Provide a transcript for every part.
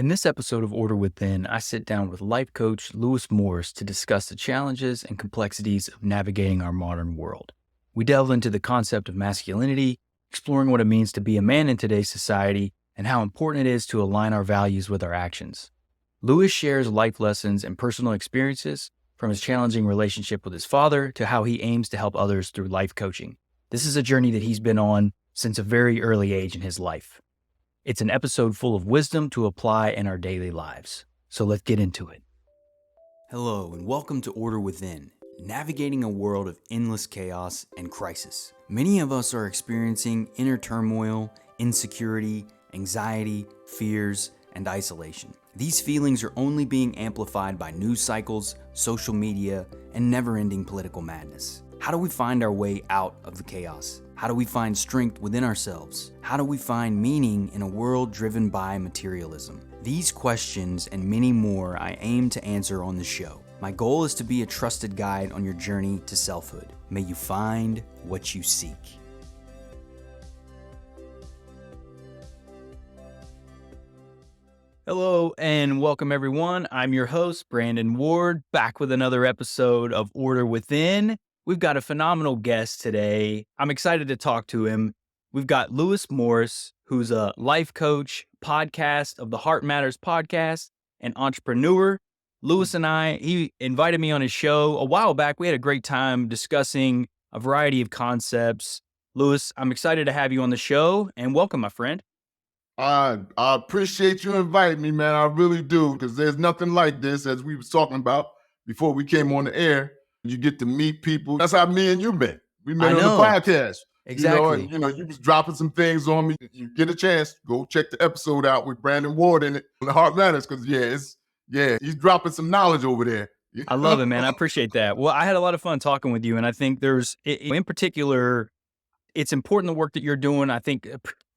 In this episode of Order Within, I sit down with life coach Lewis Morris to discuss the challenges and complexities of navigating our modern world. We delve into the concept of masculinity, exploring what it means to be a man in today's society and how important it is to align our values with our actions. Lewis shares life lessons and personal experiences, from his challenging relationship with his father to how he aims to help others through life coaching. This is a journey that he's been on since a very early age in his life. It's an episode full of wisdom to apply in our daily lives. So let's get into it. Hello, and welcome to Order Within, navigating a world of endless chaos and crisis. Many of us are experiencing inner turmoil, insecurity, anxiety, fears, and isolation. These feelings are only being amplified by news cycles, social media, and never-ending political madness. How do we find our way out of the chaos? How do we find strength within ourselves? How do we find meaning in a world driven by materialism? These questions and many more I aim to answer on the show. My goal is to be a trusted guide on your journey to selfhood. May you find what you seek. Hello and welcome everyone. I'm your host, Brandon Ward, back with another episode of Order Within. We've got a phenomenal guest today. I'm excited to talk to him. We've got Lewis Morris, who's a life coach, podcast of the Heart Matters podcast, and entrepreneur. Lewis and he invited me on his show a while back. We had a great time discussing a variety of concepts. Lewis, I'm excited to have you on the show, and welcome, my friend. I appreciate you inviting me, man. I really do, because there's nothing like this, as we was talking about before we came on the air. You get to meet people. That's how me and you met. We met on the podcast. Exactly. You was dropping some things on me. You get a chance, go check the episode out with Brandon Ward in it on the Heart Matters, because he's dropping some knowledge over there. I love it, man. I appreciate that. Well, I had a lot of fun talking with you, and I think in particular, it's important the work that you're doing. I think,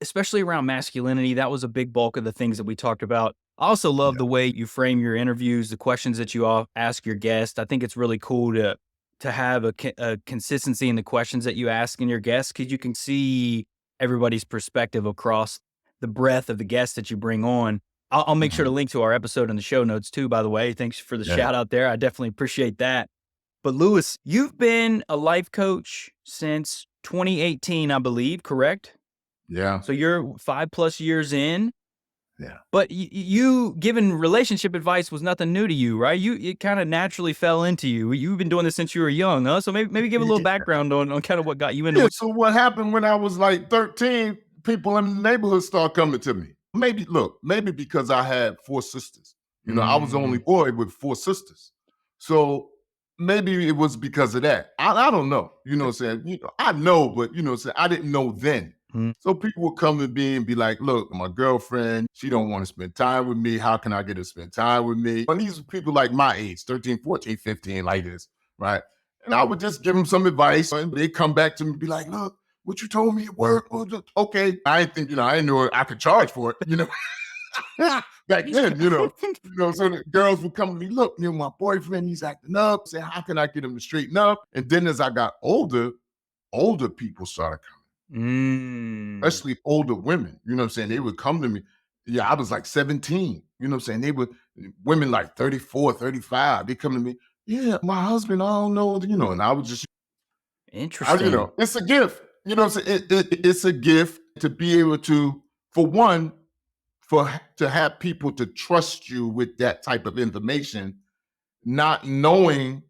especially around masculinity, that was a big bulk of the things that we talked about. I also love the way you frame your interviews, the questions that you all ask your guests. I think it's really cool to have a consistency in the questions that you ask in your guests, because you can see everybody's perspective across the breadth of the guests that you bring on. I'll make sure to link to our episode in the show notes too, by the way. Thanks for the shout out there. I definitely appreciate that. But Lewis, you've been a life coach since 2018, I believe, correct? Yeah. So you're 5+ years in. Yeah. But you giving relationship advice was nothing new to you, right? It kind of naturally fell into you. You've been doing this since you were young, huh? So maybe give a little background on kind of what got you into it. So what happened when I was like 13, people in the neighborhood started coming to me. Maybe because I had 4 sisters. I was the only boy with 4 sisters. So maybe it was because of that. I don't know. I know, but I didn't know then. So people would come to me and be like, look, my girlfriend, she don't want to spend time with me. How can I get her to spend time with me? And these are people like my age, 13, 14, 15, like this, right? And I would just give them some advice, and they'd come baback to me and be like, look, what you told me at work, okay. I didn't think, I didn't know I could charge for it, back then, so the girls would come to me, look, my boyfriend, he's acting up. Say, how can I get him to straighten up? And then as I got older people started coming. Especially older women, they would come to me. Yeah, I was like 17, they would, women like 34, 35, they come to me. Yeah, my husband, I don't know, and I was just, Interesting. it's a gift, it's a gift to be able to, for one, to have people to trust you with that type of information, not knowing,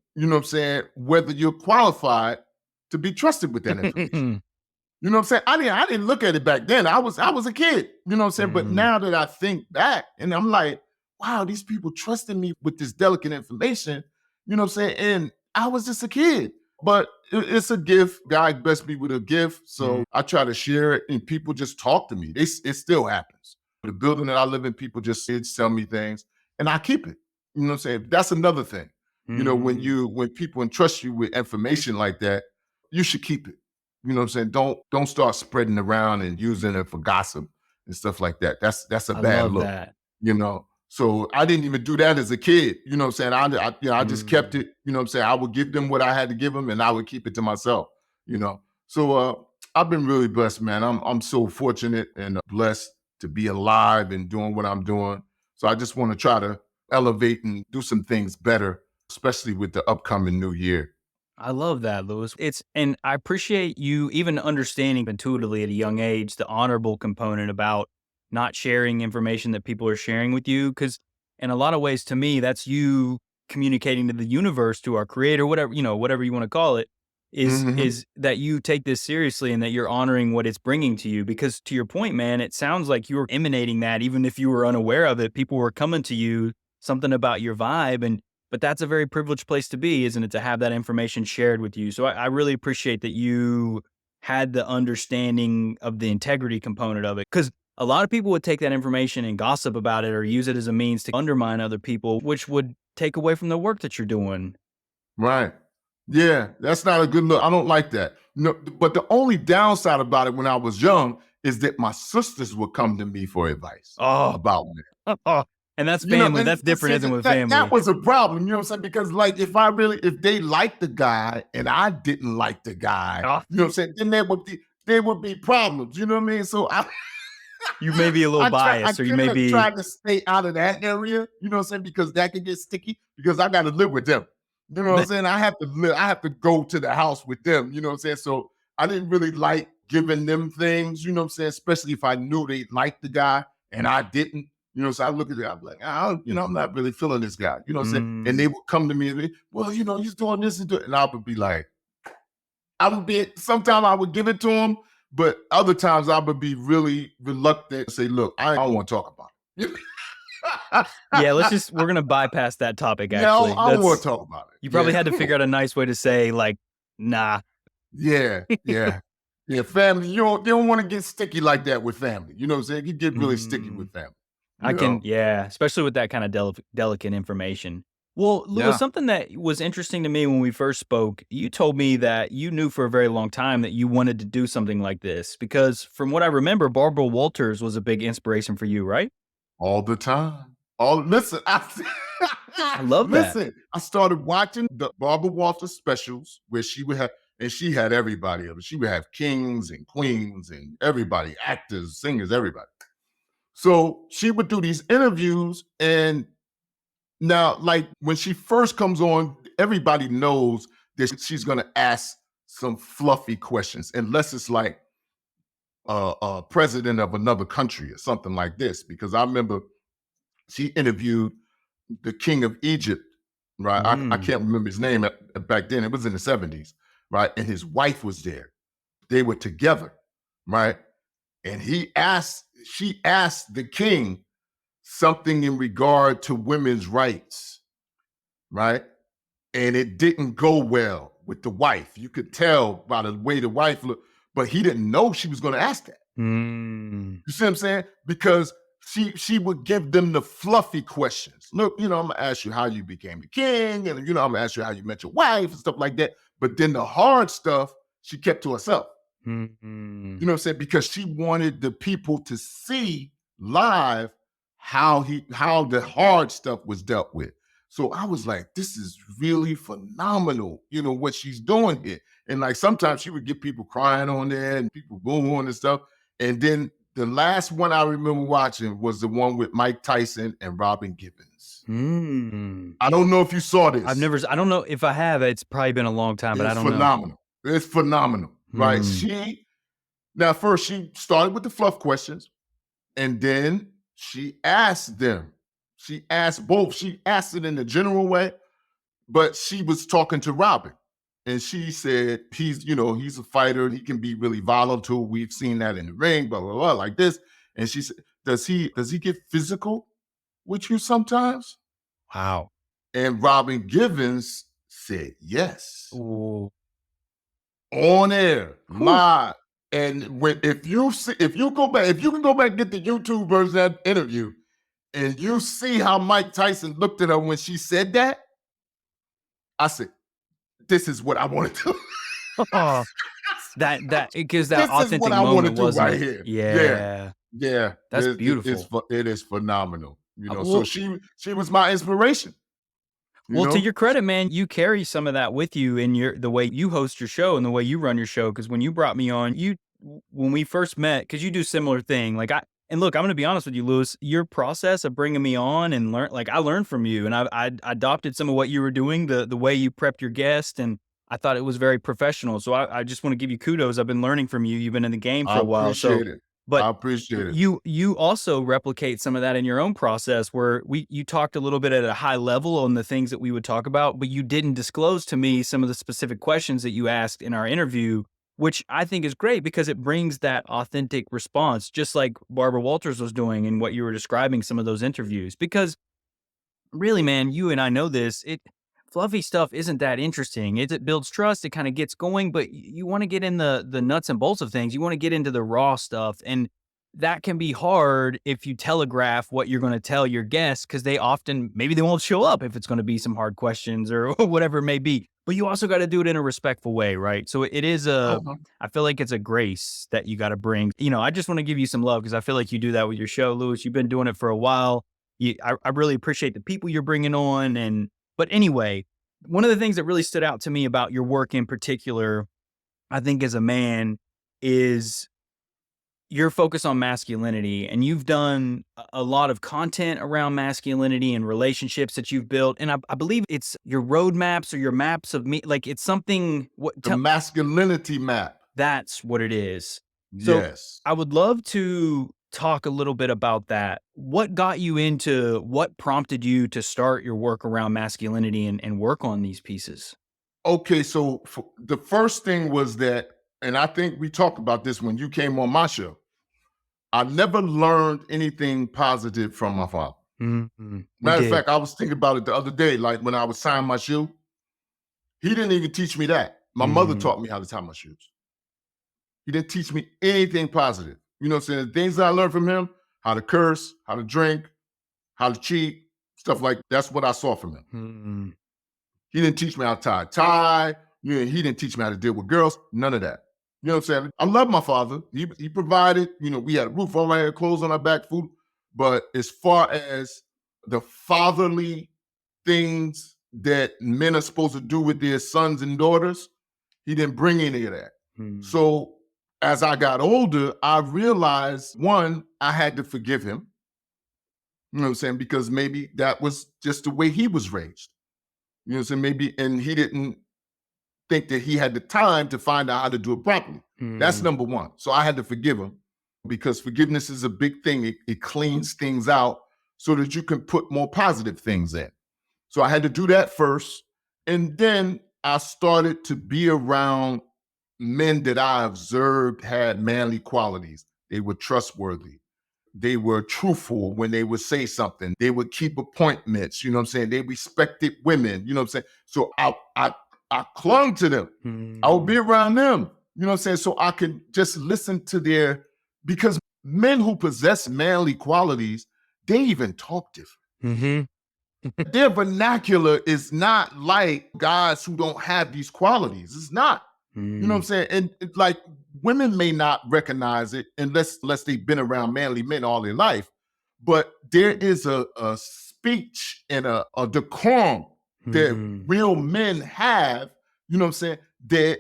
whether you're qualified to be trusted with that information. I didn't look at it back then. I was a kid, But now that I think back, and I'm like, wow, these people trusted me with this delicate information, And I was just a kid. But it's a gift. God blessed me with a gift. So I try to share it, and people just talk to me. It still happens. The building that I live in, people just tell me things, and I keep it. That's another thing. When people entrust you with information like that, you should keep it. Don't start spreading around and using it for gossip and stuff like that. That's a bad look. That. So I didn't even do that as a kid. I just kept it. I would give them what I had to give them, and I would keep it to myself. So I've been really blessed, man. I'm so fortunate and blessed to be alive and doing what I'm doing. So I just want to try to elevate and do some things better, especially with the upcoming new year. I love that, Lewis. And I appreciate you even understanding intuitively at a young age the honorable component about not sharing information that people are sharing with you. Because in a lot of ways, to me, that's you communicating to the universe, to our creator, whatever, whatever you want to call it, Hmm. is that you take this seriously and that you're honoring what it's bringing to you. Because to your point, man, it sounds like you were emanating that even if you were unaware of it. People were coming to you, something about your vibe, and but that's a very privileged place to be, isn't it? To have that information shared with you. So I really appreciate that you had the understanding of the integrity component of it. Because a lot of people would take that information and gossip about it or use it as a means to undermine other people, which would take away from the work that you're doing. Right. Yeah, that's not a good look. I don't like that. No, but the only downside about it when I was young is that my sisters would come to me for advice Oh, about me. and that's family. And That's different, see, isn't it, with that family? was a problem. You know what I'm saying? Because like, if they liked the guy and I didn't like the guy, Oh, you know what I'm saying? Then there would be problems. You know what I mean? So you may be a little I biased, or you kind may of be. try to stay out of that area. You know what I'm saying? Because that can get sticky. Because I got to live with them. You know what I'm saying? I have to live. I have to go to the house with them. You know what I'm saying? So I didn't really like giving them things. You know what I'm saying? Especially if I knew they liked the guy and I didn't. So I look at it, I'm like, I'm not really feeling this guy. You know what I'm saying? And Mm, they would come to me and be, well, he's doing this and doing, and I would be like, I would be. Sometimes I would give it to him, but other times I would be really reluctant to say, look, I don't want to talk about it. yeah, we're gonna bypass that topic. Yeah, Actually, I don't want to that's talk about it. you probably Yeah. had to figure out a nice way to say like, nah. Yeah, yeah, yeah. Family, you don't want to get sticky like that with family. You know what I'm saying? You get really sticky Mm. with family. I You can, know? yeah, especially with that kind of delicate information. Well, Lewis, Yeah. something that was interesting to me when we first spoke, you told me that you knew for a very long time that you wanted to do something like this because from what I remember, Barbara Walters was a big inspiration for you, right? All the time. All listen, I love that. listen. I started watching the Barbara Walters specials where she would have, and she had everybody of it. She would have kings and queens and everybody, actors, singers, everybody. So she would do these interviews, and now, like when she first comes on, everybody knows that she's going to ask some fluffy questions, unless it's like president of another country or something like this. Because I remember she interviewed the king of Egypt, right? I Mm. can't remember his name back then. It was in the 70s, right? And his wife was there. They were together, right? And she asked the king something in regard to women's rights, right? And it didn't go well with the wife. You could tell by the way the wife looked, but he didn't know she was going to ask that. Mm. You see what I'm saying? Because she would give them the fluffy questions. Look, I'm gonna ask you how you became the king, and I'm gonna ask you how you met your wife and stuff like that. But then the hard stuff she kept to herself. Mm. You know what I'm saying? Because she wanted the people to see live how the hard stuff was dealt with. So I was like, this is really phenomenal, what she's doing here. And like sometimes she would get people crying on there and people booing and stuff. And then the last one I remember watching was the one with Mike Tyson and Robin Gibbons. Mm. I don't know if you saw this. I don't know if I have. It's probably been a long time, but I It's don't know. phenomenal. It's phenomenal, right? Mm. Now first she started with the fluff questions. And then she asked them. She asked both. She asked it in a general way, but she was talking to Robin. And she said, he's a fighter. He can be really volatile. We've seen that in the ring, blah, blah, blah, like this. And she said, does he get physical with you sometimes? Wow. And Robin Givens said yes. Ooh. On air, Whew. live. And if you go back, if you can go back and get the YouTube version of that interview, and you see how Mike Tyson looked at her when she said that, I said, this is what I want to do. That it gives that This is what authentic I want to moment, do wasn't right it? here. Yeah, Yeah. yeah. That's beautiful. It is phenomenal. So Well, she was my inspiration. You well, to know, your credit, man, you carry some of that with you in the way you host your show and the way you run your show. Because when you brought me on, when we first met, because you do similar thing, like And look, I'm going to be honest with you, Lewis. Your process of bringing me on and I learned from you, and I adopted some of what you were doing, the way you prepped your guest, and I thought it was very professional. So I just want to give you kudos. I've been learning from you. You've been in the game for I a while, so appreciate it. but I appreciate it. you also replicate some of that in your own process, where you talked a little bit at a high level on the things that we would talk about, but you didn't disclose to me some of the specific questions that you asked in our interview, which I think is great because it brings that authentic response, just like Barbara Walters was doing in what you were describing some of those interviews. Because really, man, you and I know this. It fluffy stuff isn't that interesting. It builds trust. It kind of gets going, but you want to get in the nuts and bolts of things. You want to get into the raw stuff, and that can be hard if you telegraph what you're going to tell your guests because they often maybe they won't show up if it's going to be some hard questions or whatever it may be. But you also got to do it in a respectful way, right? So it is a. Uh-huh. I feel like it's a grace that you got to bring. I just want to give you some love because I feel like you do that with your show, Lewis. You've been doing it for a while. I really appreciate the people you're bringing on. But anyway, one of the things that really stood out to me about your work in particular, I think as a man, is your focus on masculinity. And you've done a lot of content around masculinity and relationships that you've built. And I believe it's your roadmaps or your maps of me. Like it's something, The masculinity map. that's what it is. So Yes. I would love to talk a little bit about that. What prompted you to start your work around masculinity and work on these pieces? Okay, so the first thing was that, and I think we talked about this when you came on my show. I never learned anything positive from my father. We Matter of did. fact, I was thinking about it the other day, like when I was tying my shoe. He didn't even teach me that. My mother Mm, taught me how to tie my shoes. He didn't teach me anything positive. You know what I'm saying? The things that I learned from him, how to curse, how to drink, how to cheat, stuff like that's what I saw from him. mm, He didn't teach me how to tie a tie. He didn't teach me how to deal with girls. None of that. You know what I'm saying? I love my father. He provided, we had a roof on our head, clothes on our back, food. But as far as the fatherly things that men are supposed to do with their sons and daughters, he didn't bring any of that. mm, So as I got older, I realized one, I had to forgive him. You know what I'm saying? Because maybe that was just the way he was raised. You know what I'm saying? Maybe, and he didn't think that he had the time to find out how to do it properly. That's mm, number one. So I had to forgive him because forgiveness is a big thing. It cleans things out so that you can put more positive things in. So I had to do that first. And then I started to be around men that I observed had manly qualities. They were trustworthy. They were truthful when they would say something. They would keep appointments. You know what I'm saying? They respected women. You know what I'm saying? So I clung to them. I would be mm, around them. You know what I'm saying? So I could just listen to because men who possess manly qualities, they even talk different. mhm, Their vernacular is not like guys who don't have these qualities. It's not. You know what I'm mm, saying? And like women may not recognize it unless they've been around manly men all their life. But there is a speech and a decorum that mhm, real men have, you know what I'm saying, that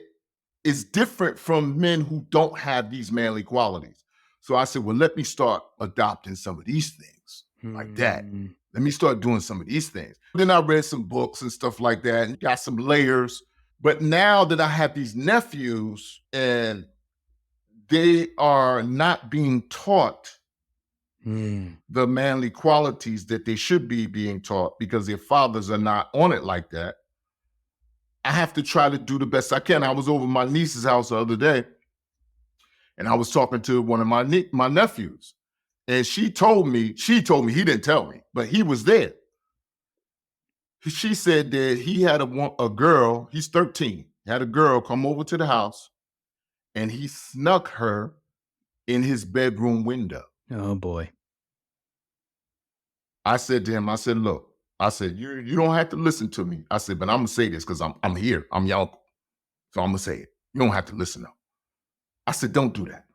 is different from men who don't have these manly qualities. So I said, well, let me start adopting some of these things like that. mm, Let me start doing some of these things. Then I read some books and stuff like that and got some layers. But now that I have these nephews and they are not being taught mm, the manly qualities that they should be being taught because their fathers are not on it like that, I have to try to do the best I can. I was over my niece's house the other day and I was talking to one of my nephews. And she told me, he didn't tell me, but he was there. She said that he had a girl, he's 13, had a girl come over to the house and he snuck her in his bedroom window. oh boy. I said to him, I said, look, I said, you don't have to listen to me. I said, but I'm gonna say this because I'm here. I'm your uncle. So I'm gonna say it. You don't have to listen though. I said, don't do that.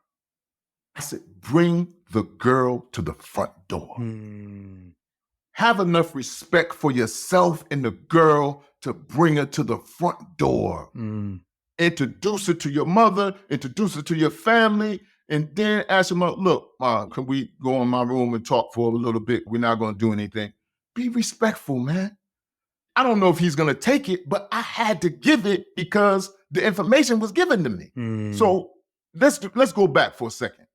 I said, bring the girl to the front door. Mm, Have enough respect for yourself and the girl to bring her to the front door. mm, Introduce her to your mother, introduce her to your family, And then ask him, look, can we go in my room and talk for a little bit? We're not going to do anything. Be respectful, man. I don't know if he's going to take it, but I had to give it because the information was given to me. So let's go back for a second.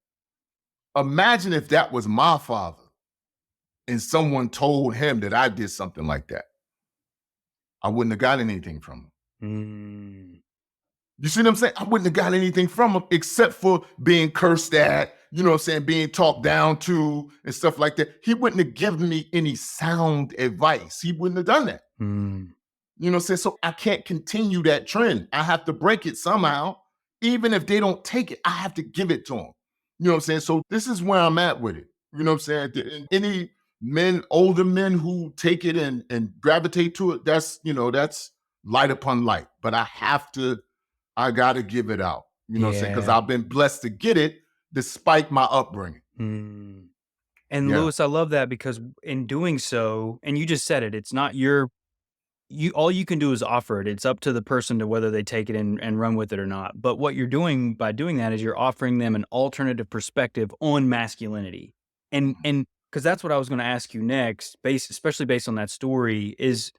Imagine if that was my father and someone told him that I did something like that. I wouldn't have got anything from him. You see what I'm saying? I wouldn't have got anything from him except for being cursed at, you know what I'm saying, being talked down to and stuff like that. He wouldn't have given me any sound advice. He wouldn't have done that. You know what I'm saying? So I can't continue that trend. I have to break it somehow. Even if they don't take it, I have to give it to them. You know what I'm saying? So this is where I'm at with it. You know what I'm saying? Any men, older men who take it and gravitate to it, that's light upon light. But I got to give it out. You know what I'm saying? Because I've been blessed to get it despite my upbringing. And Lewis, I love that because in doing so, and you just said it, it's not all you can do is offer it. It's up to the person to whether they take it and run with it or not. But what you're doing by doing that is you're offering them an alternative perspective on masculinity. And because that's what I was going to ask you next, especially based on that story, is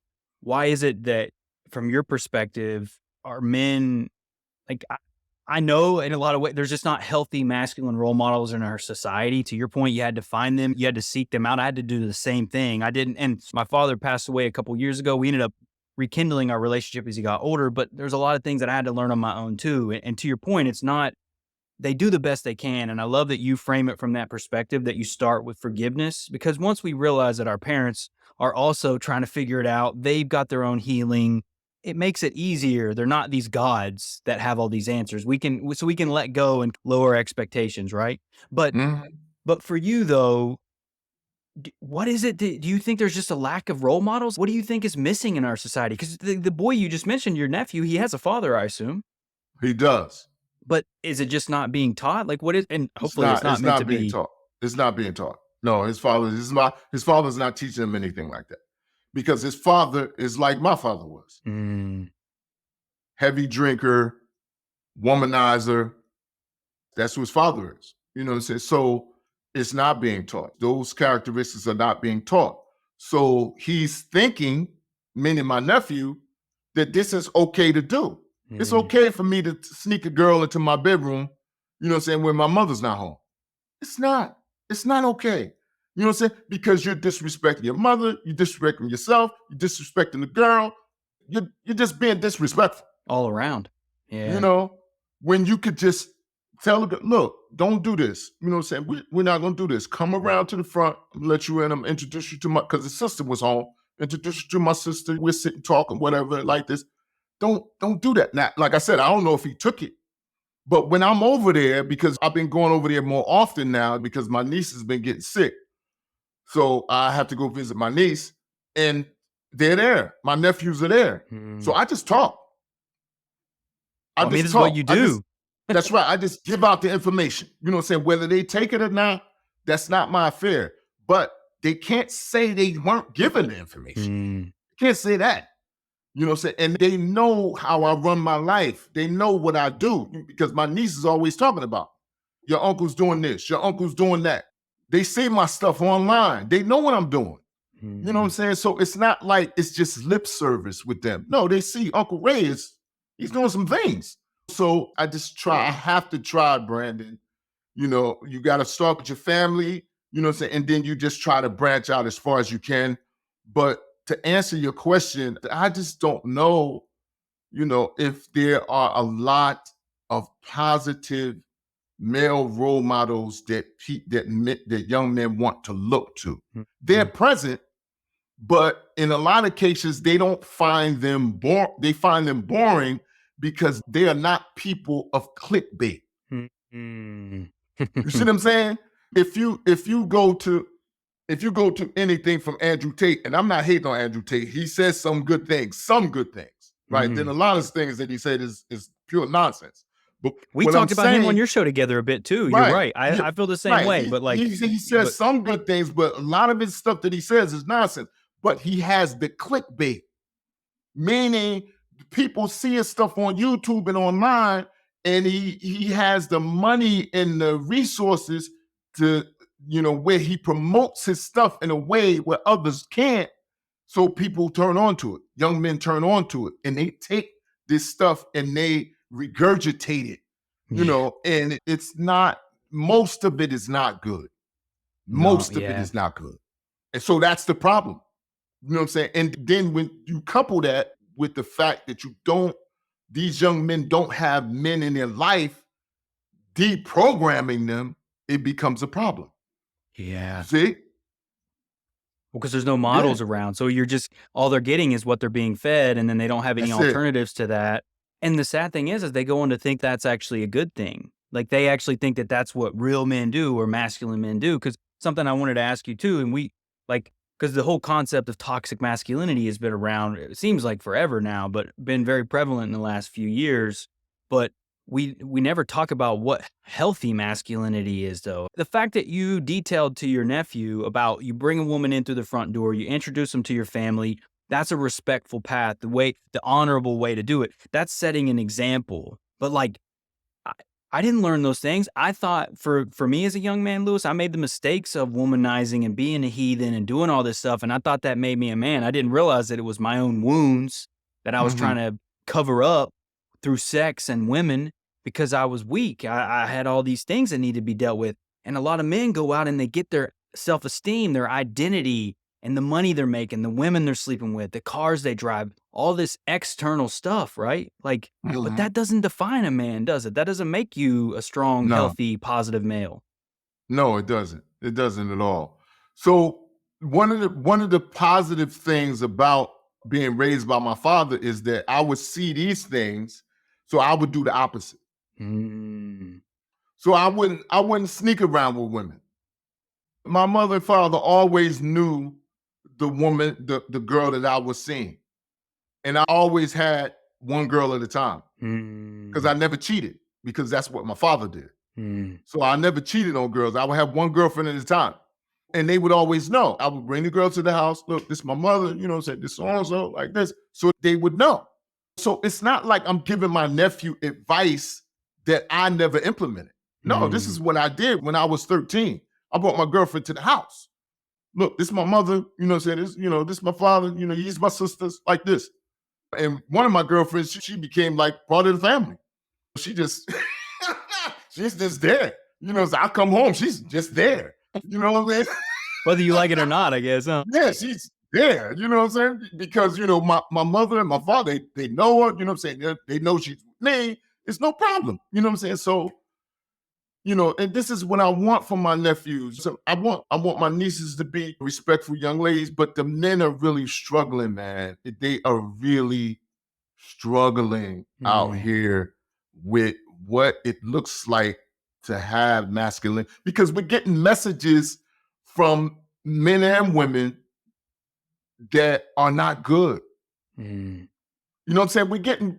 why is it that from your perspective, are men like I know in a lot of ways there's just not healthy masculine role models in our society. To your point, you had to find them, you had to seek them out. I had to do the same thing. I didn't, and my father passed away a couple years ago. We ended up rekindling our relationship as he got older, but there's a lot of things that I had to learn on my own too. And to your point, it's not, they do the best they can. And I love that you frame it from that perspective, that you start with forgiveness, because once we realize that our parents are also trying to figure it out, they've got their own healing, it makes it easier. They're not these gods that have all these answers. We can let go and lower expectations, right? But for you though, what is it? Do you think there's just a lack of role models? What do you think is missing in our society? Because the boy you just mentioned, your nephew, he has a father, I assume. He does. But is it just not being taught? Like what is? And hopefully it's not meant to be taught. It's not being taught. No, his father's not teaching him anything like that. Because his father is like my father was. Heavy drinker, womanizer. That's who his father is. You know what I'm saying? So it's not being taught. Those characteristics are not being taught. So he's thinking, meaning my nephew, that this is okay to do. It's okay for me to sneak a girl into my bedroom, you know what I'm saying, when my mother's not home. It's not. It's not okay. You know what I'm saying? Because you're disrespecting your mother, you're disrespecting yourself, you're disrespecting the girl. You're just being disrespectful. All around. Yeah. You know, when you could just tell the girl, look, don't do this. You know what I'm saying? We're not going to do this. Come around to the front, let you in. I'm introduce you to because his sister was home. Introduce you to my sister. We're sitting talking, whatever, like this. Don't do that. Now, like I said, I don't know if he took it. But when I'm over there, because I've been going over there more often now because my niece has been getting sick. So I have to go visit my niece and they're there. My nephews are there. So I just talk. This is what you do. That's right. I just give out the information. You know what I'm saying? Whether they take it or not, that's not my affair. But they can't say they weren't given the information. Can't say that. You know what I'm saying? And they know how I run my life. They know what I do because my niece is always talking about, your uncle's doing this, your uncle's doing that. They see my stuff online. They know what I'm doing. You know what I'm saying? So it's not like it's just lip service with them. No, they see Uncle Ray he's doing some things. So I have to try, Brandon. You know, you got to start with your family, you know what I'm saying? And then you just try to branch out as far as you can. But to answer your question, I just don't know, you know, if there are a lot of positive male role models that young men want to look to. They're present, but in a lot of cases, they don't find them they find them boring because they are not people of clickbait. You see what I'm saying? If you go to anything from Andrew Tate, and I'm not hating on Andrew Tate, he says some good things, right? Then a lot of things that he said is pure nonsense. But we talked about him on your show together a bit too. You're right. I feel the same way. But like he says some good things, but a lot of his stuff that he says is nonsense. But he has the clickbait, meaning people see his stuff on YouTube and online, and he has the money and the resources to, where he promotes his stuff in a way where others can't. So people turn on to it. Young men turn on to it, and they take this stuff and they regurgitate it, Yeah. and it's not, most of it is not good. No, Most of it yeah. is not good. And so that's the problem. You know what I'm saying? And then when you couple that with the fact that these young men don't have men in their life deprogramming them, it becomes a problem. Yeah. See? Well, because there's no Yeah, models around. So you're just all they're getting is what they're being fed, and then they don't have any that's it. alternatives to that. And the sad thing is they go on to think that's actually a good thing. Like they actually think that that's what real men do or masculine men do. Because something I wanted to ask you too, and because the whole concept of toxic masculinity has been around, it seems like forever now, but been very prevalent in the last few years. But we never talk about what healthy masculinity is, though. The fact that you detailed to your nephew about you bring a woman in through the front door, you introduce them to your family, that's a respectful path, the honorable way to do it. That's setting an example. But like I, I didn't learn those things. I thought for me as a young man, Lewis, I made the mistakes of womanizing and being a heathen and doing all this stuff, and I thought that made me a man. I didn't realize that it was my own wounds that I was trying Mhm. to cover up through sex and women because I was weak. I had all these things that need to be dealt with. And a lot of men go out and they get their self-esteem, their identity, and the money they're making, the women they're sleeping with, the cars they drive, all this external stuff, right? Like, but Mhm. that doesn't define a man, does it? That doesn't make you a strong, No. healthy, positive male. No, it doesn't. It doesn't at all. So one of the positive things about being raised by my father is that I would see these things, so I would do the opposite. Mm, So I wouldn't sneak around with women. My mother and father always knew the woman, the girl that I was seeing. And I always had one girl at a time because mm, I never cheated because that's what my father did. mm, So I never cheated on girls. I would have one girlfriend at a time. And they would always know. I would bring the girl to the house. Look, this is my mother, said this so and so, like this. So they would know. So it's not like I'm giving my nephew advice that I never implemented. No, this mm. is what I did when I was 13. I brought my girlfriend to the house. Look, this is my mother, saying this, this is my father, he's my sisters, like this. And one of my girlfriends, she became like part of the family. She just she's just there. So I come home, she's just there. You know what I'm saying? Whether you like it or not, I guess, huh? Yeah, she's there. You know what I'm saying? Because my mother and my father, they know her, you know what I'm saying? They know she's with me. It's no problem. You know what I'm saying? So, and this is what I want from my nephews. So I want my nieces to be respectful young ladies, but the men are really struggling, man. They are really struggling out Mm, here with what it looks like to have masculine, because we're getting messages from men and women that are not good. mm. You know what I'm saying? We're getting,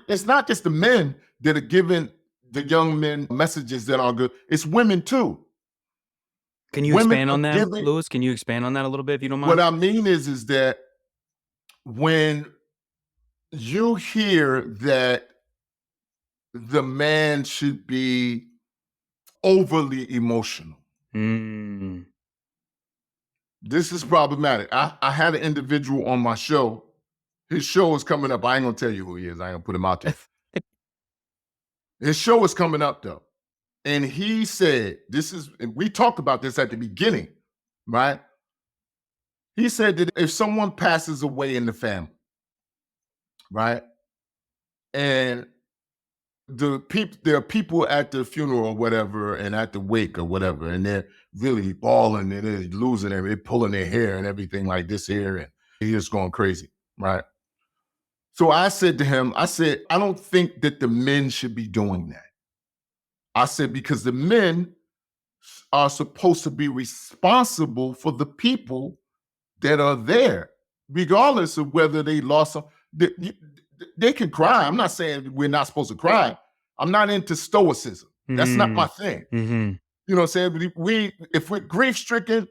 it's not just the men that are giving the young men messages that are good, it's women too. Can you Women expand are on that, giving, Lewis? Can you expand on that a little bit if you don't what mind? I mean is that when you hear that the man should be overly emotional. Mm. This is problematic. I had an individual on my show. His show is coming up. I ain't gonna tell you who he is. I ain't gonna put him out there. His show is coming up though. And he said, and we talked about this at the beginning, right? He said that if someone passes away in the family, right? And there are people at the funeral or whatever, and at the wake or whatever, and they're really bawling and they're losing they're pulling their hair and everything like this here, and he's just going crazy, right? So I said to him, I said, I don't think that the men should be doing that. I said, because the men are supposed to be responsible for the people that are there, regardless of whether they lost some. They can cry. I'm not saying we're not supposed to cry. I'm not into stoicism. That's not my Mm. thing. Mhm. You know what I'm saying? If we're grief stricken,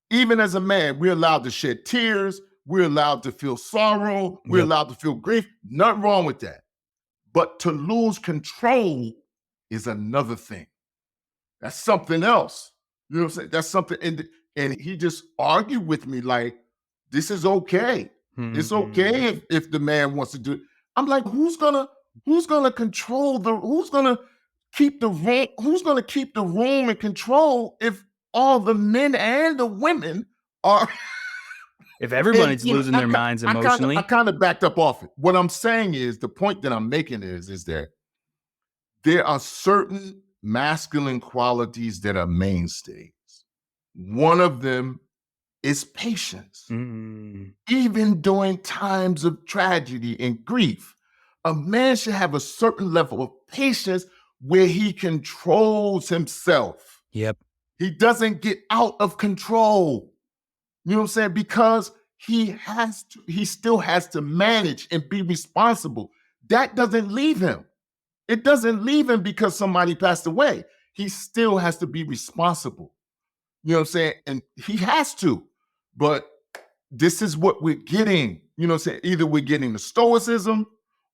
even as a man, we're allowed to shed tears. We're allowed to feel sorrow. We're Yep. allowed to feel grief. Nothing wrong with that. But to lose control is another thing. That's something else. You know what I'm saying? That's something. And he just argued with me like, this is okay. It's Mhm. okay if the man wants to do it. I'm like, who's gonna control who's gonna keep the room, who's gonna keep the room in control if all the men and the women are If and everybody's losing their minds I emotionally. kind of backed up off it. What I'm saying is the point that I'm making is that there are certain masculine qualities that are mainstays. One of them is patience. Mm. Even during times of tragedy and grief, a man should have a certain level of patience where he controls himself. Yep. He doesn't get out of control. You know what I'm saying? Because he still has to manage and be responsible. That doesn't leave him. It doesn't leave him because somebody passed away. He still has to be responsible. You know what I'm saying? And he has to. But this is what we're getting. You know what I'm saying? Either we're getting the stoicism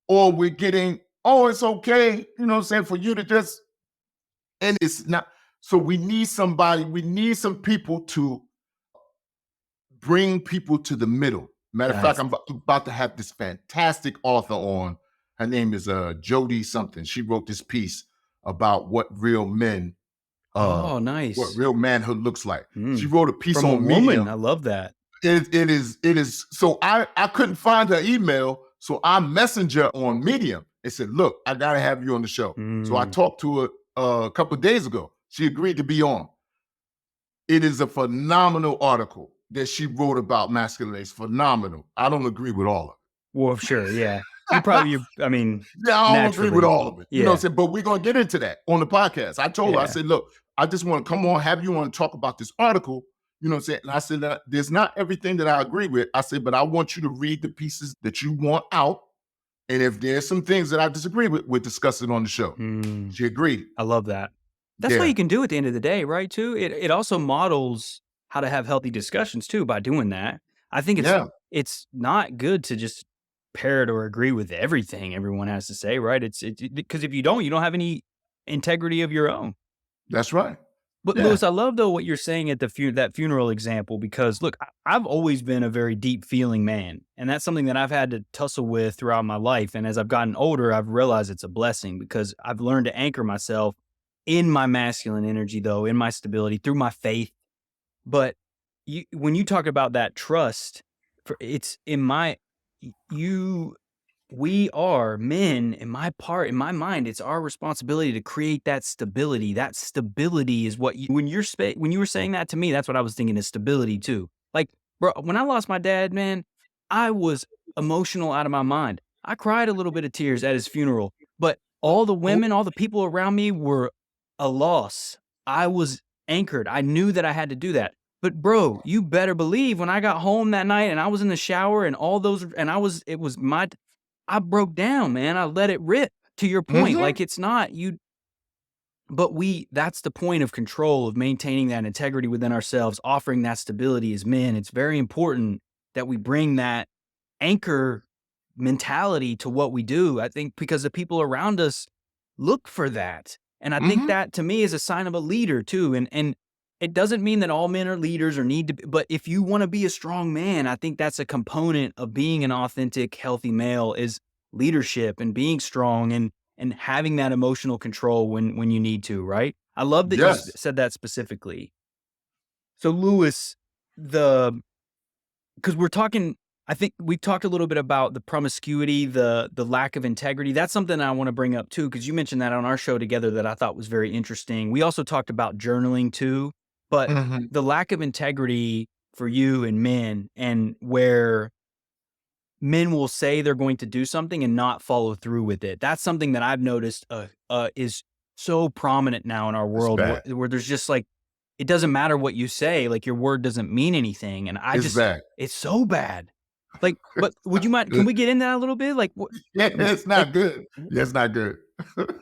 or we're getting, oh, it's okay, you know what I'm saying, for you to just, and it's not. So we need somebody, we need some people to bring people to the middle. Matter of fact, That's I'm about to have this fantastic author on. Her name is Jody something. She wrote this piece about uh oh, what nice. real manhood looks like. She Mm. wrote a piece From a on woman. Medium. I love that. It is so I couldn't find her email, so I messenger on Medium and said, look, I gotta have you on the show. So I Mm. talked to her a couple of days ago. She agreed to be on. It is a phenomenal article that she wrote about masculinity. It's phenomenal. I don't agree with all of Well, sure, yeah. You it. probably, I mean, Yeah, I don't agree with naturally. all of it. You know what I'm Yeah, saying? But we're gonna get into that on the podcast. I told her, I yeah. said, look, I just want to come on, have you on to talk about this article. You know what I'm saying? And I said, there's not everything that I agree with. I said, but I want you to read the pieces that you want out. And if there's some things that I disagree with, we'll discuss it on the show. Mm. She agreed. I love that. That's what Yeah. you can do at the end of the day, right, too? It also models how to have healthy discussions too by doing that. I think Yeah. it's not good to just parrot or agree with everything everyone has to say, right? It's because if you don't have any integrity of your own. That's right. But Yeah. Lewis, I love though what you're saying at that funeral example because look, I've always been a very deep feeling man, and that's something that I've had to tussle with throughout my life. And as I've gotten older, I've realized it's a blessing because I've learned to anchor myself in my masculine energy, though, in my stability through my faith. But when you talk about that trust, it's in you we are men in my mind, it's our responsibility to create that stability. That stability is what when you were saying that to me, that's what I was thinking is stability too. Like, bro, when I lost my dad, man, I was emotional out of my mind. I cried a little bit of tears at his funeral, but all the Oh, women, all the people around me were a loss. I was anchored. I knew that I had to do that. But bro, you better believe when I got home that night and I was in the shower and all those and it was my I broke down, man. I let it rip to your point. mm-hmm. Like it's not you, but that's the point of control, of maintaining that integrity within ourselves, offering that stability as men. It's very important that we bring that anchor mentality to what we do. I think because the people around us look for that. And I think Mm-hmm. that to me is a sign of a leader too. And it doesn't mean that all men are leaders or need to be, but if you want to be a strong man, I think that's a component of being an authentic, healthy male is leadership and being strong and having that emotional control when you need to, right? I love that you Yes. said that specifically. So Lewis, the because we're talking I think we've talked a little bit about the promiscuity, the lack of integrity. That's something I want to bring up too, because you mentioned that on our show together that I thought was very interesting. We also talked about journaling too, but Mm-hmm. the lack of integrity for you and men and where men will say they're going to do something and not follow through with it. That's something that I've noticed is so prominent now in our It's world bad. where there's just like it doesn't matter what you say, like your word doesn't mean anything. And It's bad. it's so bad. Like, but would you Not mind? Can good. we get in that a little bit? Like, what? Yeah, it's Like not good. Yeah, it's not good.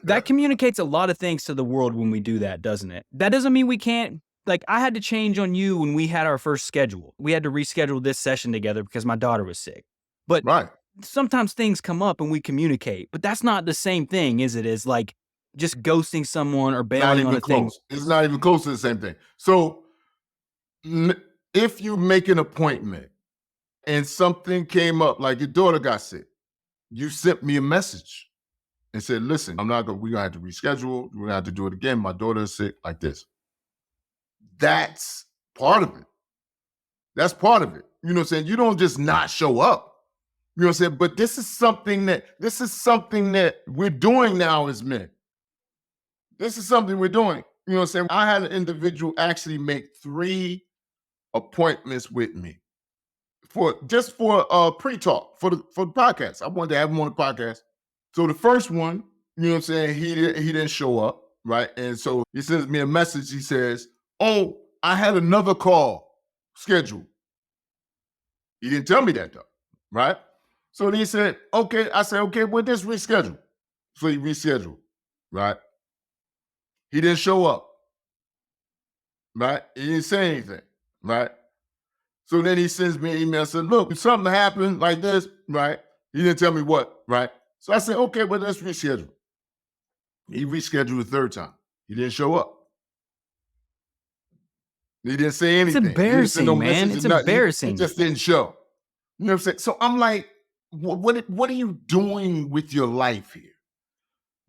that communicates a lot of things to the world when we do that, doesn't it? That doesn't mean we can't. Like, I had to change on you when we had our first schedule. We had to reschedule this session together because my daughter was sick. But Right. sometimes things come up and we communicate, but that's not the same thing, is it? As like just ghosting someone or Not bailing on even a thing. close. It's not even close to the same thing. So if you make an appointment and something came up, like your daughter got sick, you sent me a message and said, listen, we're gonna have to reschedule. We're gonna have to do it again. My daughter is sick like this. That's part of it. That's part of it. You know what I'm saying? You don't just not show up. You know what I'm saying? But this is something that we're doing now as men. This is something we're doing. You know what I'm saying? I had an individual actually make 3 appointments with me for pre-talk for the podcast. I wanted to have him on the podcast. So the first one, you know what I'm saying, he didn't show up, right? And so he sends me a message. He says, "Oh, I had another call scheduled." He didn't tell me that though, right? So then he said, "Okay." I said, "Okay, well, just reschedule." So he rescheduled, right? He didn't show up, right? He didn't say anything, right? So then he sends me an email and said, "Look, something happened like this," right? He didn't tell me what, right? So I said, "Okay, well, let's reschedule." He rescheduled the third time. He didn't show up. He didn't say It's anything. He didn't send no embarrassing, man. message or It's nothing. He embarrassing. just didn't show. You know what I'm saying? So I'm like, what are you doing with your life here?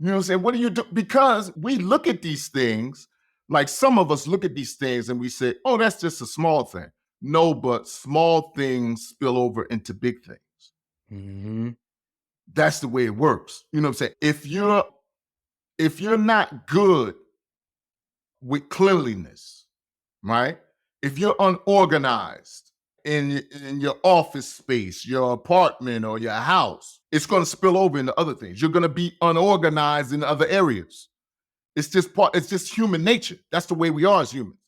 You know what I'm saying? What do you do? Because we look at these things, like some of us look at these things and we say, oh, that's just a small thing. No, but small things spill over into big things. Mm-hmm. That's the way it works. You know what I'm saying? If you're not good with cleanliness, right? If you're unorganized in your office space, your apartment, or your house, it's going to spill over into other things. You're going to be unorganized in other areas. It's just human nature. That's the way we are as humans.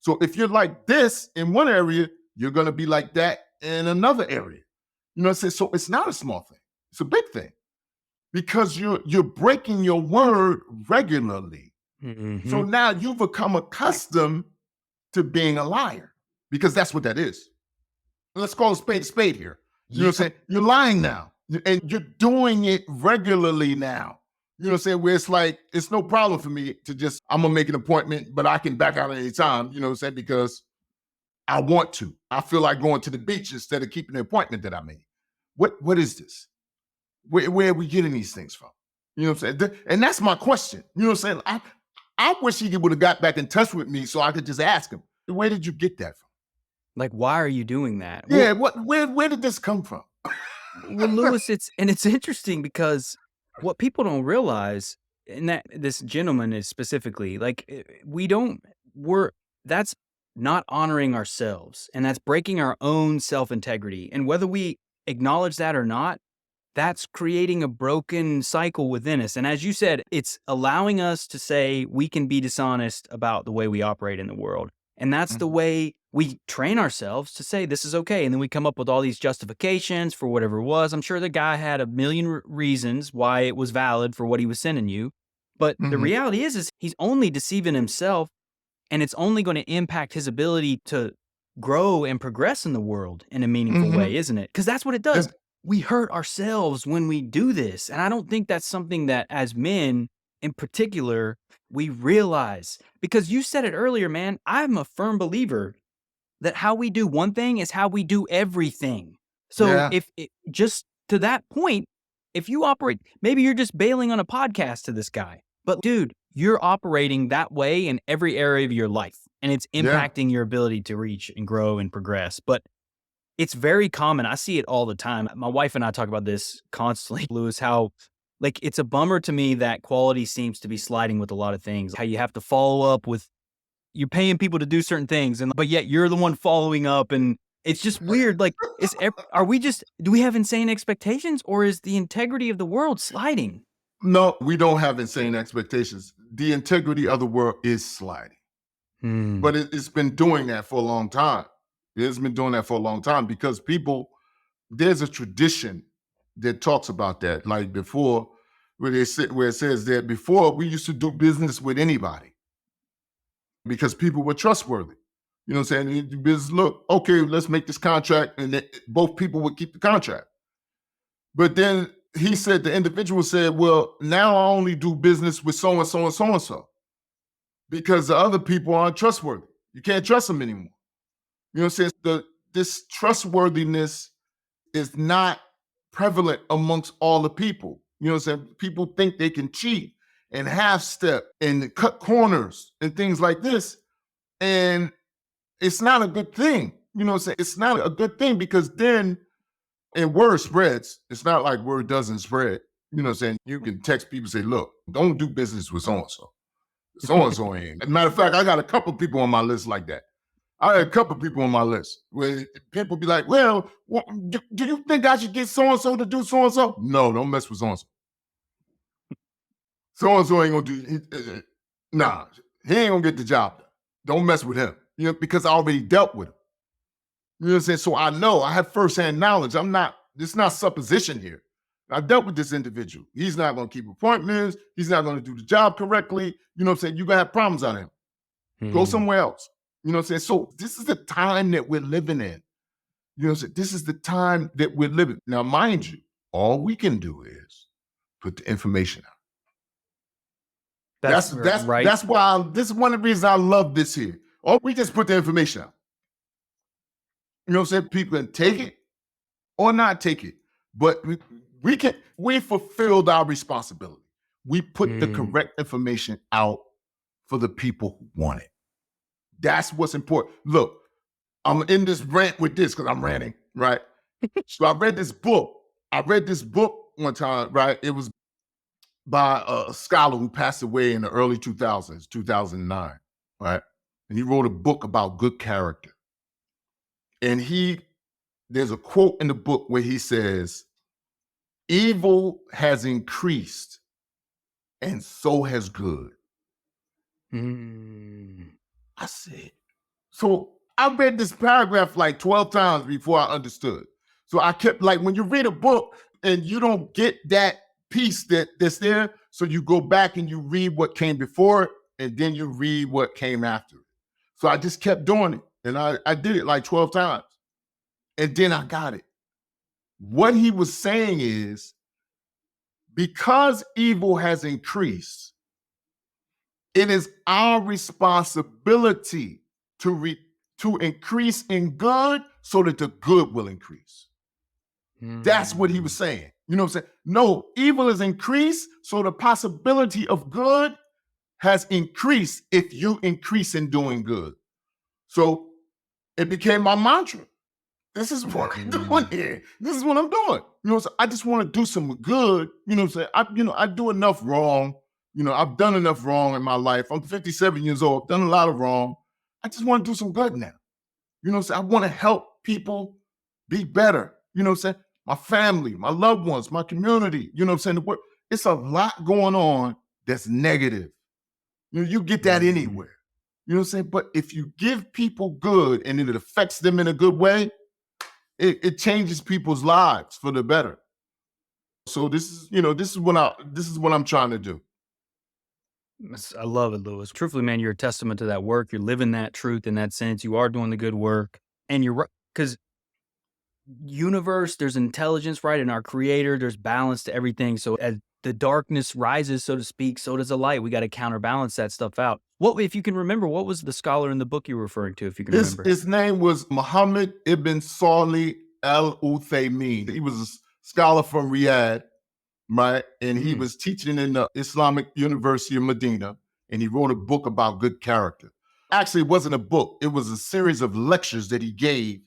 So if you're like this in one area, you're going to be like that in another area. You know what I'm saying? So it's not a small thing. It's a big thing because you're breaking your word regularly. Mm-hmm. So now you've become accustomed to being a liar because that's what that is. Let's call a spade here. You know what I'm saying? You're lying now and you're doing it regularly now. You know what I'm saying? Where it's like, it's no problem for me to just, I'm going to make an appointment, but I can back out at any time, you know what I'm saying? Because I want to. I feel like going to the beach instead of keeping the appointment that I made. What is this? Where are we getting these things from? You know what I'm saying? And that's my question. You know what I'm saying? I wish he would have got back in touch with me so I could just ask him, where did you get that from? Like, why are you doing that? Yeah, where did this come from? Well, Lewis, it's interesting because what people don't realize, and that this gentleman is specifically like, that's not honoring ourselves, and that's breaking our own self integrity. And whether we acknowledge that or not, that's creating a broken cycle within us. And as you said, it's allowing us to say we can be dishonest about the way we operate in the world. And that's the way we train ourselves to say this is okay. And then we come up with all these justifications for whatever it was. I'm sure the guy had a million reasons why it was valid for what he was sending you. But the reality is he's only deceiving himself, and it's only going to impact his ability to grow and progress in the world in a meaningful way, isn't it? Because that's what it does. We hurt ourselves when we do this. And I don't think that's something that as men in particular, we realize. Because you said it earlier, man, I'm a firm believer that how we do one thing is how we do everything. So just to that point, if you operate, maybe you're just bailing on a podcast to this guy, but dude, you're operating that way in every area of your life, and it's impacting your ability to reach and grow and progress. But it's very common. I see it all the time. My wife and I talk about this constantly, Lewis, how like it's a bummer to me that quality seems to be sliding with a lot of things. How you have to follow up with, you're paying people to do certain things, but yet you're the one following up, and it's just weird. Like, do we have insane expectations, or is the integrity of the world sliding? No, we don't have insane expectations. The integrity of the world is sliding. But it's been doing that for a long time. It's been doing that for a long time because there's a tradition that talks about that. Like before, where it says that before we used to do business with anybody because people were trustworthy. You know what I'm saying? The business, look, okay, let's make this contract, and both people would keep the contract. But then he said, the individual said, well, now I only do business with so and so and so and so because the other people aren't trustworthy. You can't trust them anymore. You know what I'm saying? This trustworthiness is not prevalent amongst all the people. You know what I'm saying? People think they can cheat and half step and cut corners and things like this. And it's not a good thing. You know what I'm saying? It's not a good thing because then, and word spreads. It's not like word doesn't spread. You know what I'm saying? You can text people and say, look, don't do business with so-and-so. So-and-so ain't. As a matter of fact, I got a couple people on my list like that. I had a couple people on my list where people be like, well, do you think I should get so-and-so to do so-and-so? No, don't mess with so-and-so. So-and-so ain't gonna do, nah, he ain't gonna get the job done. Don't mess with him, you know, because I already dealt with him. You know what I'm saying? So I know, I have firsthand knowledge. It's not supposition here. I dealt with this individual. He's not gonna keep appointments. He's not gonna do the job correctly. You know what I'm saying? You're gonna have problems on him. Go somewhere else. You know what I'm saying? So this is the time that we're living in. You know what I'm saying? This is the time that we're living. Now, mind you, all we can do is put the information out. Right. That's why this is one of the reasons I love this here. Or we just put the information out. You know what I'm saying? People can take it or not take it. But we fulfilled our responsibility. We put the correct information out for the people who want it. That's what's important. Look, I'm in this rant with this because I'm ranting, right? So I read this book. One time, right? It was by a scholar who passed away in the early 2000s, 2009, right? And he wrote a book about good character. And there's a quote in the book where he says, evil has increased and so has good. I said, so I read this paragraph like 12 times before I understood. So I kept like, when you read a book and you don't get that piece that's there, so you go back and you read what came before it, and then you read what came after it. So I just kept doing it. And I did it like 12 times. And then I got it. What he was saying is, because evil has increased, it is our responsibility to increase in good so that the good will increase. That's what he was saying. You know what I'm saying? No, evil is increased, so the possibility of good has increased if you increase in doing good. So it became my mantra. This is what I'm doing here. This is what I'm doing. You know, so I just want to do some good. You know what I'm saying? I do enough wrong. You know, I've done enough wrong in my life. I'm 57 years old. I've done a lot of wrong. I just want to do some good now. You know what I'm saying? I want to help people be better. You know what I'm saying? My family, my loved ones, my community. You know what I'm saying? It's a lot going on that's negative. You know, you get that anywhere. You know what I'm saying? But if you give people good and it affects them in a good way, it changes people's lives for the better. So this is what I'm trying to do. I love it, Lewis. Truthfully, man, you're a testament to that work. You're living that truth in that sense. You are doing the good work. And you're right, because universe, there's intelligence, right? In our creator, there's balance to everything. So as the darkness rises, so to speak, so does the light. We got to counterbalance that stuff out. What, if you can remember, what was the scholar in the book you were referring to, if you can remember? His name was Muhammad ibn Salih al-Uthaymeen. He was a scholar from Riyadh, right? And he was teaching in the Islamic University of Medina, and he wrote a book about good character. Actually, it wasn't a book. It was a series of lectures that he gave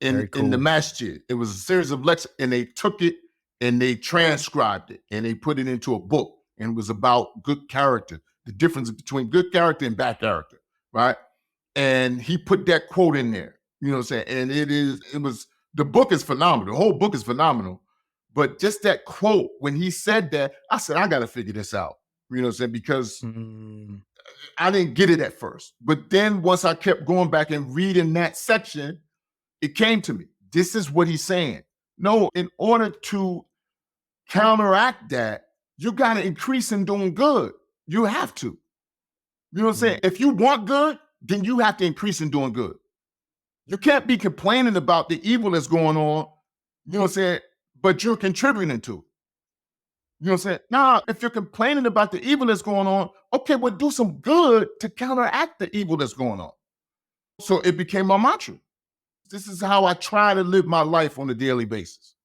in the masjid. It was a series of lectures, and they took it and they transcribed it and they put it into a book, and it was about good character, the difference between good character and bad character, right? And he put that quote in there, you know what I'm saying? And the book is phenomenal. The whole book is phenomenal. But just that quote, when he said that, I said, I got to figure this out, you know what I'm saying? Because I didn't get it at first. But then once I kept going back and reading that section, it came to me. This is what he's saying. No, in order to counteract that, you got to increase in doing good. You have to. You know what I'm saying? If you want good, then you have to increase in doing good. You can't be complaining about the evil that's going on, you know what I'm saying, but you're contributing to it. You know what I'm saying? Now, if you're complaining about the evil that's going on, okay, well, do some good to counteract the evil that's going on. So it became my mantra. This is how I try to live my life on a daily basis.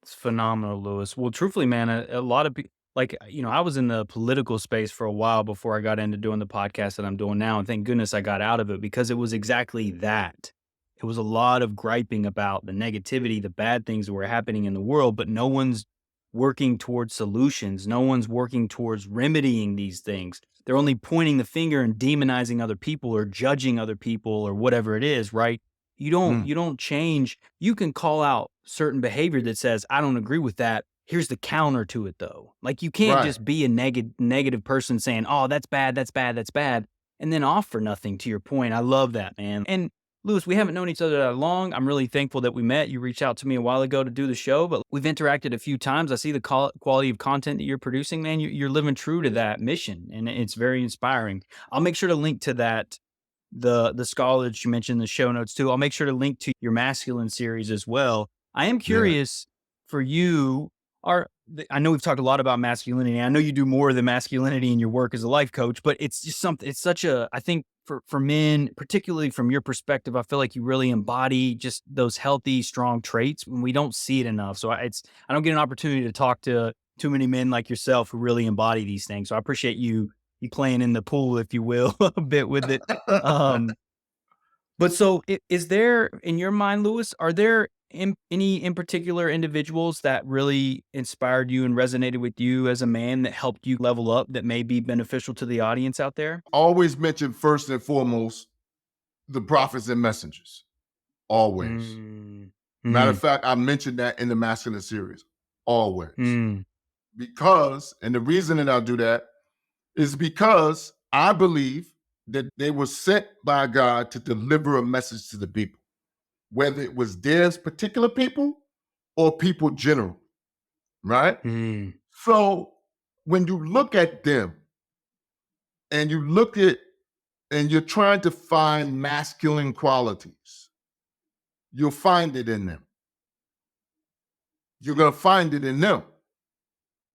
It's phenomenal, Lewis. Well, truthfully, man, a lot of people, like, I was in the political space for a while before I got into doing the podcast that I'm doing now. And thank goodness I got out of it because it was exactly that. It was a lot of griping about the negativity, the bad things that were happening in the world, but no one's working towards solutions. No one's working towards remedying these things. They're only pointing the finger and demonizing other people or judging other people or whatever it is, right? Mm, You don't change. You can call out certain behavior that says, I don't agree with that. Here's the counter to it though. Like you can't right. just be a negative person saying, oh, that's bad, that's bad, that's bad, and then off for nothing to your point. I love that, man. And Lewis, we haven't known each other that long. I'm really thankful that we met. You reached out to me a while ago to do the show, but we've interacted a few times. I see the quality of content that you're producing, man. You're living true to that mission, and it's very inspiring. I'll make sure to link to that the scholar that you mentioned in the show notes too. I'll make sure to link to your masculine series as well. I am Yeah. curious for you. I know we've talked a lot about masculinity. I know you do more than masculinity in your work as a life coach, but it's just something. It's such a. I think for men, particularly from your perspective, I feel like you really embody just those healthy, strong traits, and we don't see it enough. So I don't get an opportunity to talk to too many men like yourself who really embody these things. So I appreciate you playing in the pool, if you will, a bit with it. Um, but so is there in your mind, Lewis, are there any in particular individuals that really inspired you and resonated with you as a man that helped you level up that may be beneficial to the audience out there? Always mention first and foremost the prophets and messengers. Always. Mm, Matter of mm, fact, I mentioned that in the masculine series. Always. mm, Because, and the reason that I do that is because I believe that they were sent by God to deliver a message to the people, whether it was their particular people or people general, right? mm, So when you look at them and you look at and you're trying to find masculine qualities, you'll find it in them. You're going to find it in them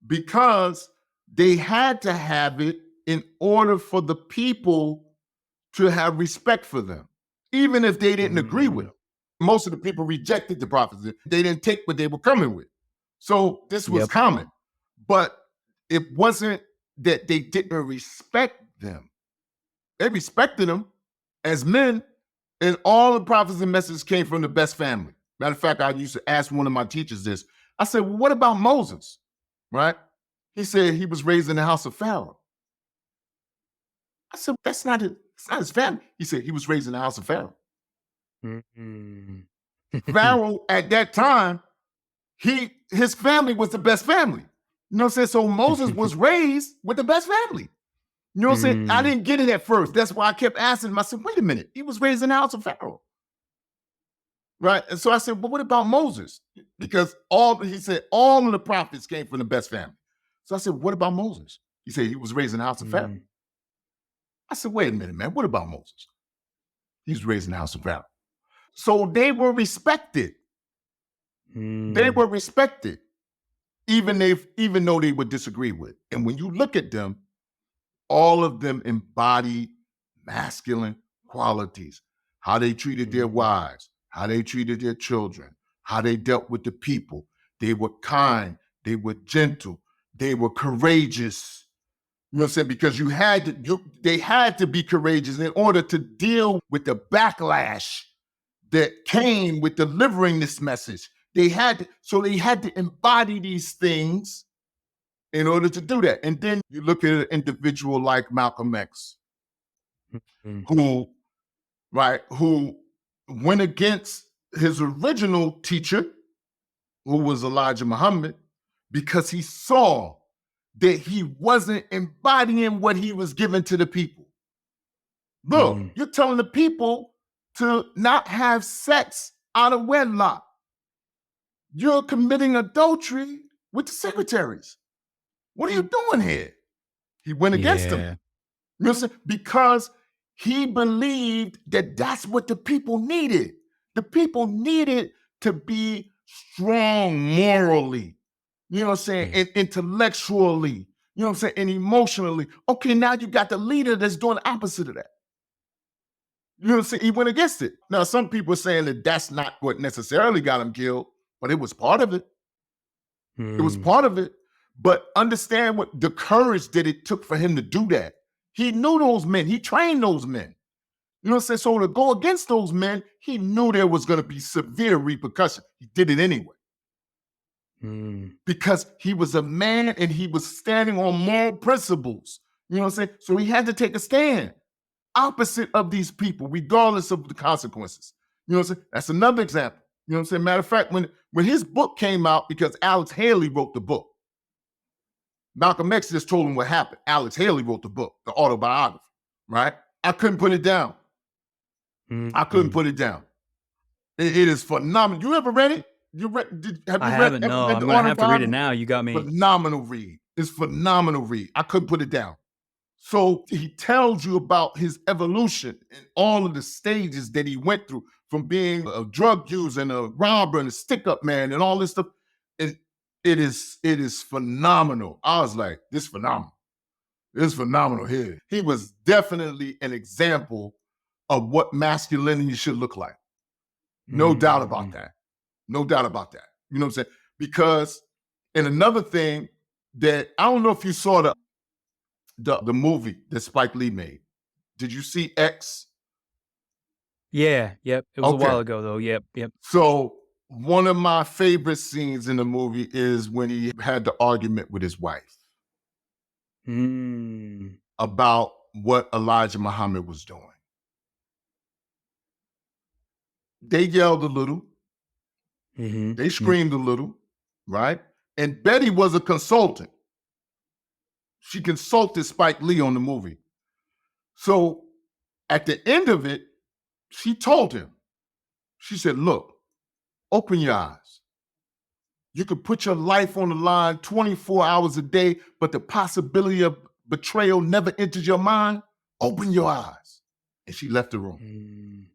because they had to have it in order for the people to have respect for them, even if they didn't agree with mm. them. Most of the people rejected the prophets. They didn't take what they were coming with. So this was Yep. common. But it wasn't that they didn't respect them. They respected them as men, and all the prophets and messages came from the best family. Matter of fact, I used to ask one of my teachers this. I said, well, what about Moses? Right? He said he was raised in the house of Pharaoh. I said, it's not his family. He said he was raised in the house of Pharaoh. Mm. Pharaoh at that time, his family was the best family. You know what I'm saying? So Moses was raised with the best family. You know what I'm saying? I Mm, didn't get it at first. That's why I kept asking him. I said, wait a minute. He was raised in the house of Pharaoh. Right. And so I said, well, what about Moses? Because he said all of the prophets came from the best family. So I said, what about Moses? He said he was raised in the house of Pharaoh. mm, I said, wait a minute, man. What about Moses? He was raised in the house of Pharaoh. So they were respected. They mm, were respected, even though they would disagree with. And when you look at them, all of them embody masculine qualities. How they treated their mm, wives, how they treated their children, how they dealt with the people. They were kind, they were gentle, they were courageous. You know what I'm saying? Because they had to be courageous in order to deal with the backlash that came with delivering this message. They had to embody these things in order to do that. And then you look at an individual like Malcolm X, mm, who, right, who went against his original teacher, who was Elijah Muhammad, because he saw that he wasn't embodying what he was giving to the people. Look, mm, you're telling the people to not have sex out of wedlock. You're committing adultery with the secretaries. What are you doing here? He went against them. yeah. You know what I'm saying? Because he believed that that's what the people needed. The people needed to be strong morally, you know what I'm saying, Mm. and intellectually, you know what I'm saying, and emotionally. Okay, now you got the leader that's doing the opposite of that. You know what I'm saying? He went against it. Now, some people are saying that that's not what necessarily got him killed, but it was part of it. It was Mm. part of it. But understand what the courage that it took for him to do that. He knew those men. He trained those men. You know what I'm saying? So to go against those men, he knew there was going to be severe repercussion. He did it anyway Mm. because he was a man and he was standing on moral principles. You know what I'm saying? So he had to take a stand opposite of these people, regardless of the consequences. You know what I'm saying? That's another example. You know what I'm saying? Matter of fact, when his book came out, because Alex Haley wrote the book, Malcolm X just told him what happened. Alex Haley wrote the book, the autobiography, right? I couldn't put it down. I couldn't Mm. put it down. It is phenomenal. You ever read it? Have I you read haven't. ever No, read I'm the gonna have to read it autobiography? now. You got me. Phenomenal read. It's phenomenal read. I couldn't put it down. So he tells you about his evolution and all of the stages that he went through from being a drug user and a robber and a stick-up man and all this stuff. And it is phenomenal. I was like, this is phenomenal. This is phenomenal here. He was definitely an example of what masculinity should look like. No doubt about Mm. that. No doubt about that. You know what I'm saying? Because, and another thing that I don't know if you saw the movie that Spike Lee made. Did you see X? Yeah. Yep. It was a while Okay. ago though. Yep. Yep. So one of my favorite scenes in the movie is when he had the argument with his wife Mm. about what Elijah Muhammad was doing. They yelled a little, Mm-hmm. they Yep. screamed a little, right? And Betty was a consultant. She consulted Spike Lee on the movie. So at the end of it, she told him, she said, look, open your eyes. You could put your life on the line 24 hours a day, but the possibility of betrayal never enters your mind. Open your eyes. And she left the room.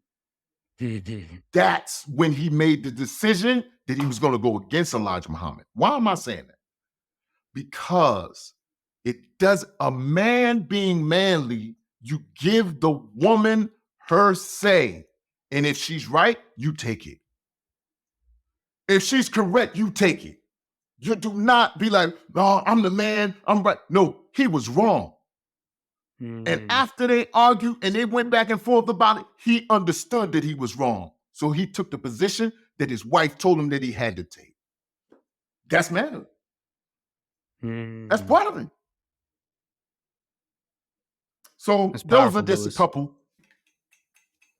Mm. That's when he made the decision that he was going to go against Elijah Muhammad. Why am I saying that? Because it does a man being manly, you give the woman her say. And if she's right, you take it. If she's correct, you take it. You do not be like, no, I'm the man, I'm right. No, he was wrong. And Mm. after they argued and they went back and forth about it, he understood that he was wrong. So he took the position that his wife told him that he had to take. That's manhood. That's Mm. part of it. So That's those are powerful, just a Lewis. couple.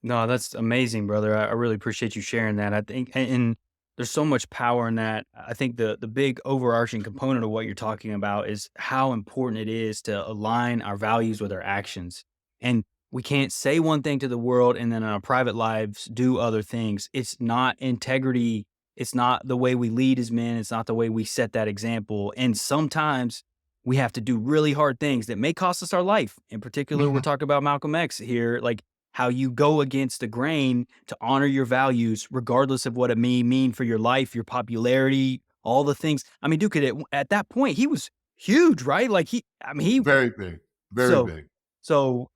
No, that's amazing, brother. I really appreciate you sharing that. I think, and there's so much power in that. I think the big overarching component of what you're talking about is how important it is to align our values with our actions. And we can't say one thing to the world and then in our private lives do other things. It's not integrity. It's not the way we lead as men. It's not the way we set that example. And sometimes we have to do really hard things that may cost us our life. In particular, we're Mhm. talking about Malcolm X here. Like, how you go against the grain to honor your values, regardless of what it may mean for your life, your popularity, all the things. I mean, dude, at that point, he was huge, right? Like he Very big. Very so, big.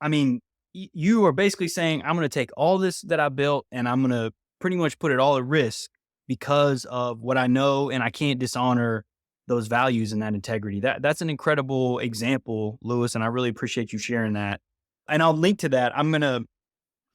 I mean, you are basically saying, I'm going to take all this that I built and I'm going to pretty much put it all at risk because of what I know, and I can't dishonor those values and that integrity. That's an incredible example, Lewis, and I really appreciate you sharing that. And I'll link to that.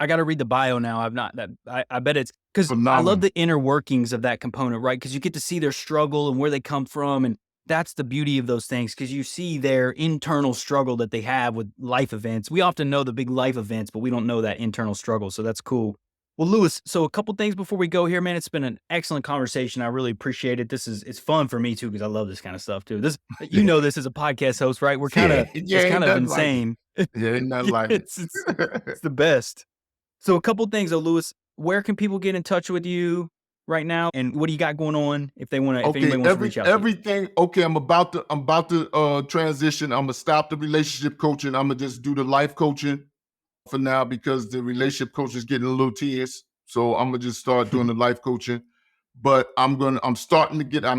I got to read the bio now. I've not that. I bet it's because I love Phenomenal. the inner workings of that component, right? Because you get to see their struggle and where they come from, and that's the beauty of those things. Because you see their internal struggle that they have with life events. We often know the big life events, but we don't know that internal struggle. So that's cool. Well, Lewis, so a couple things before we go here, man. It's been an excellent conversation. I really appreciate it. It's fun for me too because I love this kind of stuff too. This as a podcast host, right? Yeah, yeah, It's ain't kind of nothing like it. insane. Yeah, ain't nothing Yeah, like it's it. the best. So a couple things though, Lewis. Where can people get in touch with you right now? And what do you got going on if Okay, anybody wants to reach out to you? everything. Okay, I'm about to transition. I'm gonna stop the relationship coaching. I'm gonna just do the life coaching for now because the relationship coach is getting a little tedious. So I'm gonna just start doing the life coaching. but I'm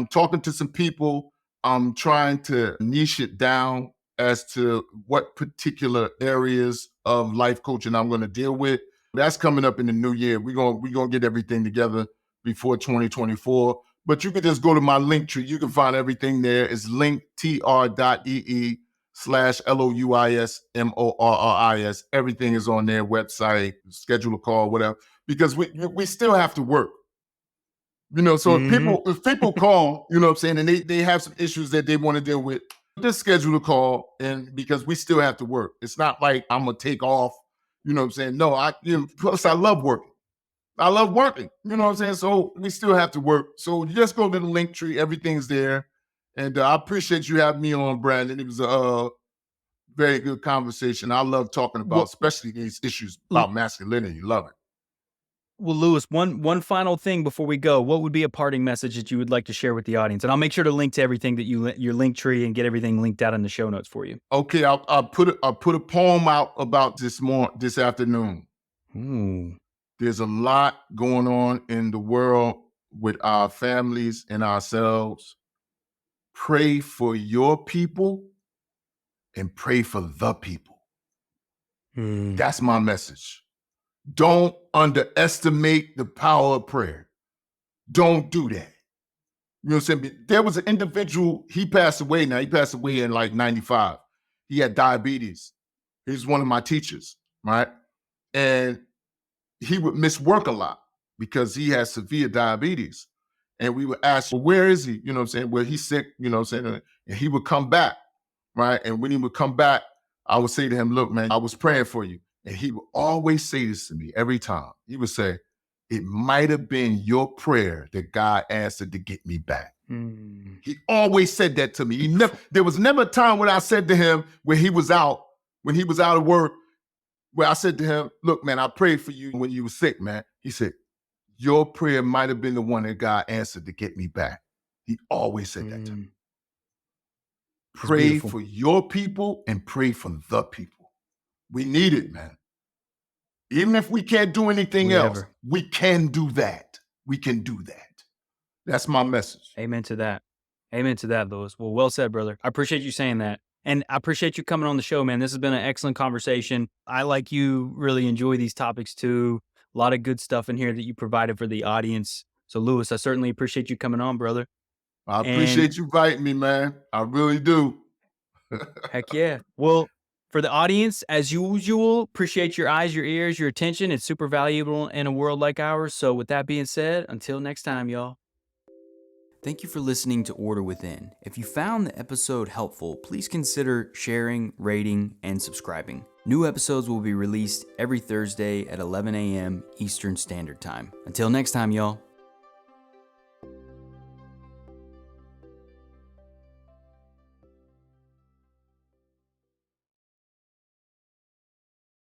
talking to some people. I'm trying to niche it down as to what particular areas of life coaching I'm going to deal with. That's coming up in the new year. We're gonna get everything together before 2024. But you can just go to my link tree. You can find everything there. It's linktr.ee/LOUISMORRIS. Everything is on their website. Schedule a call, whatever. Because we still have to work. So if people call, what I'm saying, and they have some issues that they want to deal with, just schedule a call, and because we still have to work. It's not like I'm gonna take off, what I'm saying? No, plus I love working. I love working, what I'm saying? So we still have to work. So you just go to the link tree, everything's there. And I appreciate you having me on, Brandon. It was a very good conversation. I love talking about, Well, especially these issues L- about masculinity. Love it. well, Lewis, one final thing before we go. What would be a parting message that you would like to share with the audience? And I'll make sure to link to everything that your link tree and get everything linked out in the show notes for you. Okay, I'll put a poem out about this afternoon. Ooh. There's a lot going on in the world with our families and ourselves. Pray for your people and pray for the people. That's my message. Don't underestimate the power of prayer. Don't do that. You know what I'm saying? There was an individual, he passed away now. He passed away in like 95. He had diabetes. He was one of my teachers, right? And he would miss work a lot because he had severe diabetes. And we would ask, well, where is he? You know what I'm saying? Well, he's sick, you know what I'm saying? And he would come back, right? And when he would come back, I would say to him, look, man, I was praying for you. And he would always say this to me every time. He would say, it might have been your prayer that God answered to get me back. He always said that to me. There was never a time when I said to him when he was out of work, where I said to him, look, man, I prayed for you when you were sick, man. He said, your prayer might have been the one that God answered to get me back. He always said that to me. Pray for your people and pray for the people. We need it, man. Even if we can't do anything else, we can do that. We can do that. That's my message. Amen to that. Amen to that, Lewis. Well said, brother. I appreciate you saying that. And I appreciate you coming on the show, man. This has been an excellent conversation. I, like you, really enjoy these topics too. A lot of good stuff in here that you provided for the audience. So, Lewis, I certainly appreciate you coming on, brother. I appreciate you inviting me, man. I really do. Heck yeah. Well, for the audience, as usual, appreciate your eyes, your ears, your attention. It's super valuable in a world like ours. So with that being said, until next time, y'all. Thank you for listening to Order Within. If you found the episode helpful, please consider sharing, rating, and subscribing. New episodes will be released every Thursday at 11 a.m. Eastern Standard Time. Until next time, y'all.